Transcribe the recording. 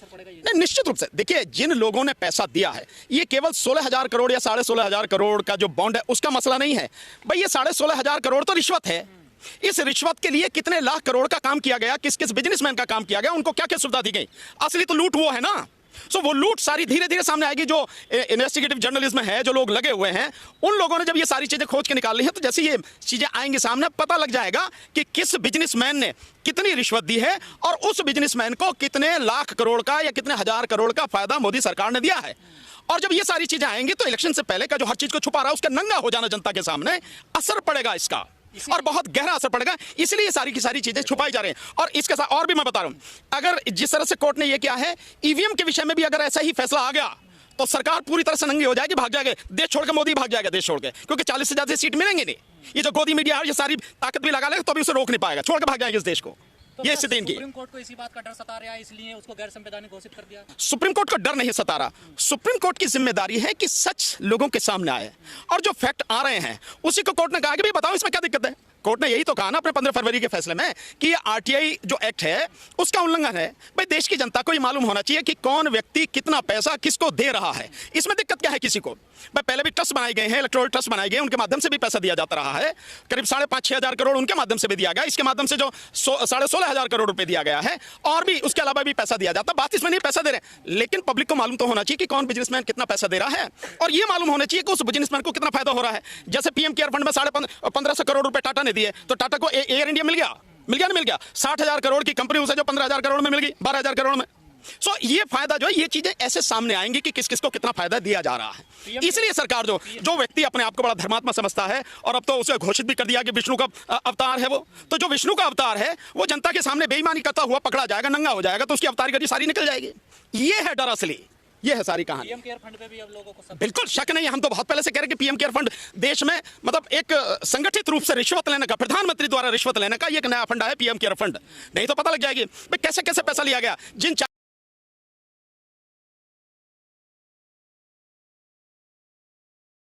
पड़ेगा ये? नहीं, निश्चित रूप से देखिए, जिन लोगों ने पैसा दिया है, ये केवल 16,000 करोड़ या 16,500 करोड़ का जो बॉन्ड है उसका मसला नहीं है भाई। ये 16,500 करोड़ तो रिश्वत है। इस रिश्वत के लिए कितने लाख करोड़ का काम किया गया, किस किस बिजनेसमैन का काम किया गया, उनको क्या क्या सुविधा दी गई, असली तो लूट वो है ना। वो लूट सारी धीरे धीरे सामने आएगी। जो इन्वेस्टिगेटिव जर्नलिज्म है, जो लोग लगे हुए हैं, उन लोगों ने जब ये सारी चीजें खोज के निकाल ली हैं, तो जैसे ये चीजें आएंगी सामने, पता लग जाएगा कि किस बिजनेसमैन ने कितनी रिश्वत दी है और उस बिजनेसमैन को कितने लाख करोड़ का या कितने हजार करोड़ का फायदा मोदी सरकार ने दिया है। और जब ये सारी चीजें आएंगी तो इलेक्शन से पहले का जो हर चीज को छुपा रहा है उसका नंगा हो जाना जनता के सामने, असर पड़ेगा इसका, और बहुत गहरा असर पड़ेगा। इसलिए ये सारी की सारी चीजें छुपाई जा रही हैं। और इसके साथ और भी मैं बता रहा हूं, अगर जिस तरह से कोर्ट ने ये किया है, ईवीएम के विषय में भी अगर ऐसा ही फैसला आ गया तो सरकार पूरी तरह से नंगी हो जाएगी, भाग जाएगा देश छोड़ के, मोदी भाग जाएगा देश छोड़ के, क्योंकि 40 से ज्यादा सीट मिलेंगे नहीं। ये जो गोदी मीडिया है ये सारी ताकत भी लगा लेगा तो भी उसे रोक नहीं पाएगा, छोड़ के भाग जाएंगे इस देश को। ये स्थिति इनकी। सुप्रीम कोर्ट को इसी बात का डर सता रहा है, इसलिए उसको गैर संवैधानिक घोषित कर दिया। सुप्रीम कोर्ट को डर नहीं सता रहा। सुप्रीम कोर्ट की जिम्मेदारी है कि सच लोगों के सामने आए, और जो फैक्ट आ रहे हैं उसी को कोर्ट ने कहा कि भाई बताओ इसमें क्या दिक्कत है। कोर्ट ने यही तो कहा ना अपने 15 फरवरी के फैसले में कि ये आरटीआई जो एक्ट है उसका उल्लंघन है। भाई देश की जनता को ये मालूम होना चाहिए कि कौन व्यक्ति कितना पैसा किसको दे रहा है। इसमें दिक्कत क्या है किसी को? भाई पहले भी ट्रस्ट बनाए गए हैं, इलेक्टोरल ट्रस्ट बनाए गए, उनके माध्यम से भी पैसा दिया जाता रहा है। करीब 5,500-6 हजार करोड़ उनके माध्यम से भी दिया गया। इसके माध्यम से जो 16,500 करोड़ रुपए दिया गया है, और भी उसके अलावा भी पैसा दिया जाता। बात इसमें नहीं पैसा दे रहे, लेकिन पब्लिक को मालूम तो होना चाहिए कि कौन बिजनेसमैन कितना पैसा दे रहा है, और ये मालूम होना चाहिए कि उस बिजनेसमैन को कितना फायदा हो रहा है। जैसे पीएम केयर फंड में 1,500 करोड़ रुपए टाटा ने दिए, तो टाटा को एयर इंडिया मिल गया नहीं मिल गया? 60,000 करोड़ की कंपनी उसे जो 15,000 करोड़ में मिल गई, 12,000 करोड़ में। ये फायदा जो है, ये चीजें ऐसे सामने आएंगी कि किस किस को कितना फायदा दिया जा रहा है। इसलिए सरकार जो व्यक्ति अपने आप को बड़ा धर्मात्मा समझता है, और अब तो उसे घोषित भी कर दिया कि विष्णु का अवतार है वो, तो जो विष्णु का अवतार है वो जनता के सामने बेईमानी करता हुआ पकड़ा जाएगा, नंगा हो जाएगा, तो उसकी अवतारगिरी सारी निकल जाएगी। ये है डर असली, ये है सारी कहानी। पीएम केयर फंड पे भी अब लोगों को बिल्कुल शक नहीं है। हम तो बहुत पहले से कह रहे हैं कि पीएम केयर फंड देश में मतलब एक संगठित रूप से रिश्वत लेने का, प्रधानमंत्री द्वारा रिश्वत लेने का ये एक नया फंड है पीएम केयर फंड। नहीं तो पता लग जाएगी कैसे कैसे पैसा लिया गया। जिन